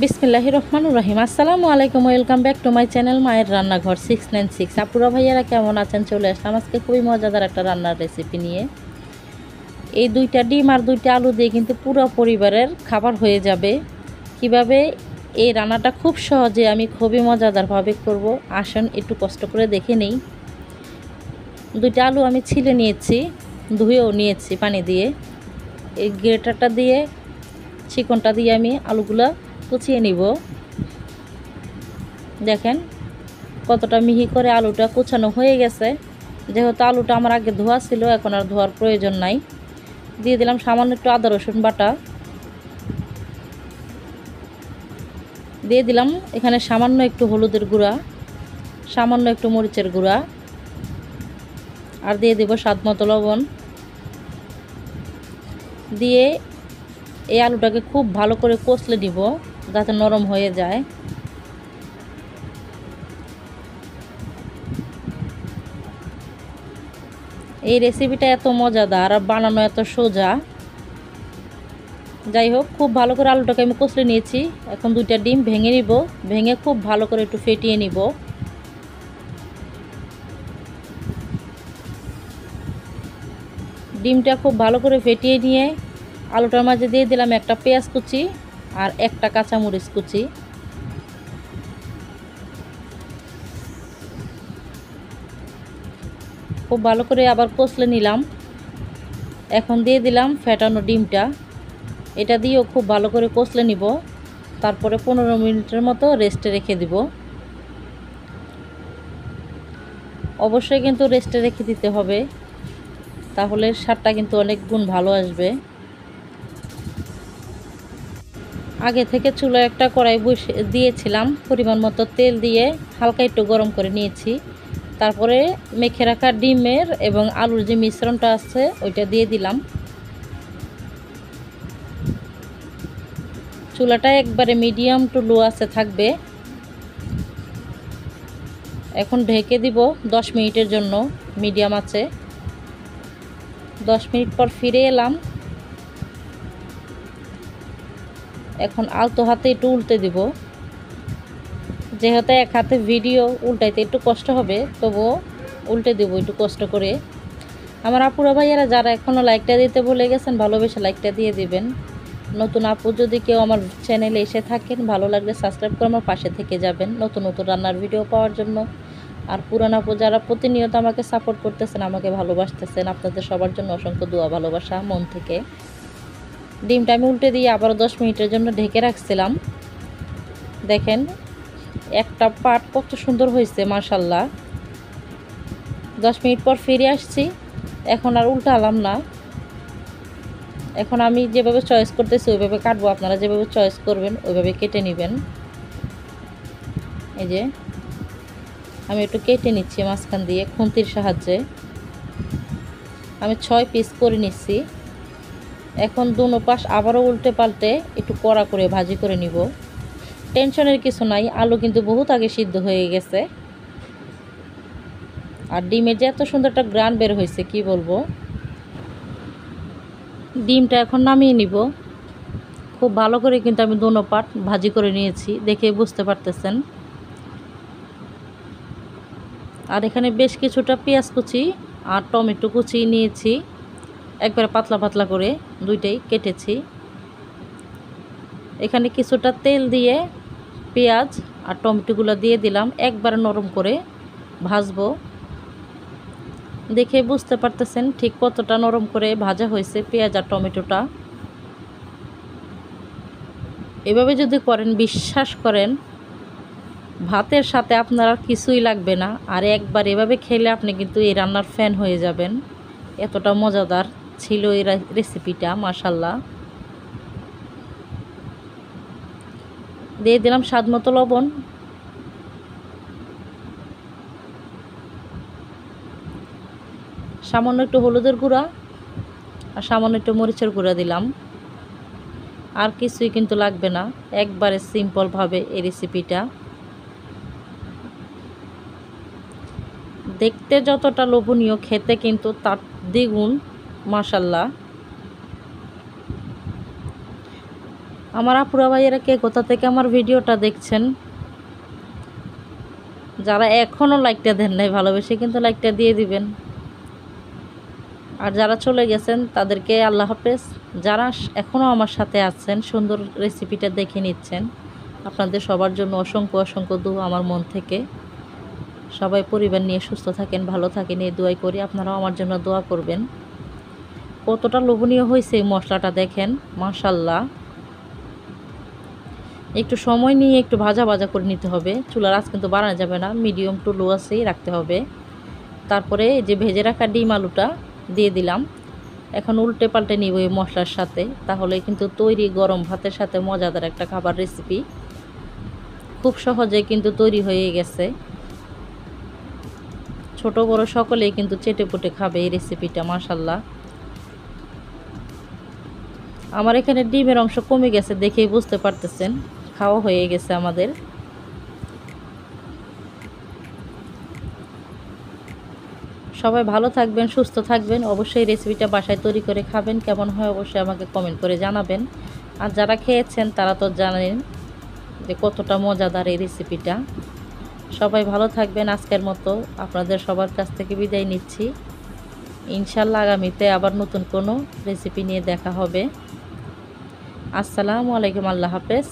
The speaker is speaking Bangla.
বিসমিল্লাহির রহমানির রহিম। আসসালামু আলাইকুম, welcome back to my channel মায়ের রান্নাঘর 696। আপুরা ভাইয়ারা কেমন আছেন? চলে আসলাম আজকে খুবই মজাদার একটা রান্নার রেসিপি নিয়ে। এই 2টা ডিম আর 2টা আলু দিয়ে কিন্তু পুরো পরিবারের খাবার হয়ে যাবে। কিভাবে এই রান্নাটা খুব সহজে আমি খুবই মজাদারভাবে করব, আসুন একটু কষ্ট করে দেখে নেই। 2টা আলু আমি ছিলে নিয়েছি, ধুয়েও নিয়েছি পানি দিয়ে। এই গ্রেটারটা দিয়ে, চিকনটা দিয়ে আমি আলুগুলো কুচিয়ে নিব। দেখেন কতটা মিহি করে আলুটা কুচানো হয়ে গেছে। যেহেতু আলুটা আমার আগে ধোয়া ছিল, এখন আর ধোয়ার প্রয়োজন নাই। দিয়ে দিলাম সামান্য একটু আদা রসুন বাটা, দিয়ে দিলাম এখানে সামান্য একটু হলুদের গুঁড়া, সামান্য একটু মরিচের গুঁড়া, আর দিয়ে দেব স্বাদ মতো লবণ। দিয়ে এই আলুটাকে খুব ভালো করে কষলে দিব যাতে নরম হয়ে যায়। এই রেসিপিটা এত মজাদার আর বানানো এত সোজা। যাই হোক, খুব ভালো করে আলুটাকে আমি কষলে নিয়েছি। এখন 2টা ডিম ভেঙে নিব, ভেঙে খুব ভালো করে একটু ফেটিয়ে নিব। ডিমটা খুব ভালো করে ফেটিয়ে নিয়ে আলুটার মাঝে দিয়ে দিলাম একটা পেঁয়াজ কুচি আর একটা কাঁচামরিচ কুচি। খুব ভালো করে আবার কষলে নিলাম। এখন দিয়ে দিলাম ফেটানো ডিমটা, এটা দিয়েও খুব ভালো করে কষলে নিব। তারপরে 15 মিনিটের মতো রেস্টে রেখে দিব। অবশ্যই কিন্তু রেস্টে রেখে দিতে হবে, তাহলে স্বাদটা কিন্তু অনেক গুণ ভালো আসবে। আগে থেকে চুলায় একটা কড়াই বসে দিয়েছিলাম, পরিমাণ মতো তেল দিয়ে হালকা একটু গরম করে নিয়েছি। তারপরে মেখে রাখা ডিমের এবং আলুর যে মিশ্রণটা আছে ওইটা দিয়ে দিলাম। চুলাটা একবারে মিডিয়াম টু লো আছে থাকবে। এখন ঢেকে দিব 10 মিনিটের জন্য মিডিয়াম আছে। 10 মিনিট পর ফিরে এলাম। এখন আলতো হাতে একটু উল্টে দিব। যেহেতু এক হাতে ভিডিও, উল্টাইতে একটু কষ্ট হবে, তবুও উল্টে দেবো একটু কষ্ট করে। আমার আপুরা ভাইয়ারা যারা এখনও লাইকটা দিতে ভুলে গেছেন, ভালোবেসে লাইকটা দিয়ে দিবেন। নতুন আপু যদি কেউ আমার চ্যানেলে এসে থাকেন, ভালো লাগলে সাবস্ক্রাইব করে আমার পাশে থেকে যাবেন নতুন নতুন রান্নার ভিডিও পাওয়ার জন্য। আর পুরান আপু যারা প্রতিনিয়ত আমাকে সাপোর্ট করতেছেন, আমাকে ভালোবাসতেছেন, আপনাদের সবার জন্য অসংখ্য দোয়া ভালোবাসা মন থেকে। ডিমটা আমি উল্টে দিয়ে আবারও 10 মিনিটের জন্য ঢেকে রাখছিলাম। দেখেন একটা পাট কত সুন্দর হয়েছে মাশাল্লাহ। 10 মিনিট পর ফিরে আসছি। এখন আর উল্টালাম না। এখন আমি যেভাবে চয়েস করতেছি ওইভাবে কাটবো, আপনারা যেভাবে চয়েস করবেন ওইভাবে কেটে নেবেন। এই যে আমি একটু কেটে নিচ্ছি মাঝখান দিয়ে খুন্তির সাহায্যে। আমি 6 পিস করে নিচ্ছি। এখন দুনো পাশ আবারও উল্টে পাল্টে একটু কড়া করে ভাজি করে নিব। টেনশনের কিছু নাই, আলু কিন্তু বহুত আগে সিদ্ধ হয়ে গেছে। আর ডিমের যে এত সুন্দর একটা গ্রান বের হয়েছে কি বলবো। ডিমটা এখন নামিয়ে নিব। খুব ভালো করে কিন্তু আমি দুনো পাট ভাজি করে নিয়েছি, দেখে বুঝতে পারতেছেন। আর এখানে বেশ কিছুটা পেঁয়াজ কুচি আর টমেটো কুচি নিয়েছি, একবারে পাতলা পাতলা করে 2টাই কেটেছি। এখানে কিছুটা তেল দিয়ে পেঁয়াজ আর টমেটোগুলো দিয়ে দিলাম, একবারে নরম করে ভাজবো। দেখে বুঝতে পারতেছেন ঠিক কতটা নরম করে ভাজা হয়েছে পেঁয়াজ আর টমেটোটা। এভাবে যদি করেন, বিশ্বাস করেন ভাতের সাথে আপনার আর কিছুই লাগবে না। আর একবার এভাবে খেলে আপনি কিন্তু এই রান্নার ফ্যান হয়ে যাবেন। এতটা মজাদার ছিল এই রেসিপিটা মাশাল্লাহ। দিয়ে দিলাম স্বাদ মতো লবণ, সামান্য একটু হলুদের গুঁড়া আর সামান্য একটু মরিচের গুঁড়া দিলাম। আর কিছুই কিন্তু লাগবে না, একবারে সিম্পলভাবে এই রেসিপিটা। দেখতে যতটা লোভনীয়, খেতে কিন্তু তার দ্বিগুণ মাশাল্লাহ। আমার আপুরা ভাইয়েরা কে কোথা থেকে আমার ভিডিওটা দেখছেন, যারা এখনও লাইকটা দেন নাই ভালোবেসে কিন্তু লাইকটা দিয়ে দিবেন। আর যারা চলে গেছেন তাদেরকে আল্লাহ হাফেজ। যারা এখনও আমার সাথে আছেন, সুন্দর রেসিপিটা দেখে নিচ্ছেন, আপনাদের সবার জন্য অসংখ্য অসংখ্য দোয়া আমার মন থেকে। সবাই পরিবার নিয়ে সুস্থ থাকেন, ভালো থাকেন, এই দোয়াই করি। আপনারাও আমার জন্য দোয়া করবেন। কতটা লোভনীয় হয়েছে এই মশলাটা দেখেন, মাশাল্লাহ। একটু সময় নিয়ে একটু ভাজা ভাজা করে নিতে হবে। চুলার আঁচ কিন্তু বাড়ানো যাবে না, মিডিয়াম টু লো আঁচেই রাখতে হবে। তারপরে যে ভেজে রাখা ডিম আলুটা দিয়ে দিলাম। এখন উল্টে পাল্টে নিব এই মশলার সাথে, তাহলে কিন্তু তৈরি গরম ভাতের সাথে মজাদার একটা খাবার রেসিপি। খুব সহজে কিন্তু তৈরি হয়ে গেছে। ছোট বড় সকলেই কিন্তু চেটেপুটে খাবে এই রেসিপিটা, মাশাল্লাহ। আমার এখানে ডিমের অংশ কমে গেছে, দেখেই বুঝতে পারতেছেন খাওয়া হয়ে গেছে আমাদের। সবাই ভালো থাকবেন, সুস্থ থাকবেন। অবশ্যই রেসিপিটা বাসায় তৈরি করে খাবেন, কেমন হয় অবশ্যই আমাকে কমেন্ট করে জানাবেন। আর যারা খেয়েছেন তারা তো জানেন যে কতটা মজাদার এই রেসিপিটা। সবাই ভালো থাকবেন। আজকের মতো আপনাদের সবার কাছ থেকে বিদায় নিচ্ছি। ইনশাল্লাহ আগামীতে আবার নতুন কোনো রেসিপি নিয়ে দেখা হবে। আসসালামু আলাইকুম, আল্লাহ হাফেজ।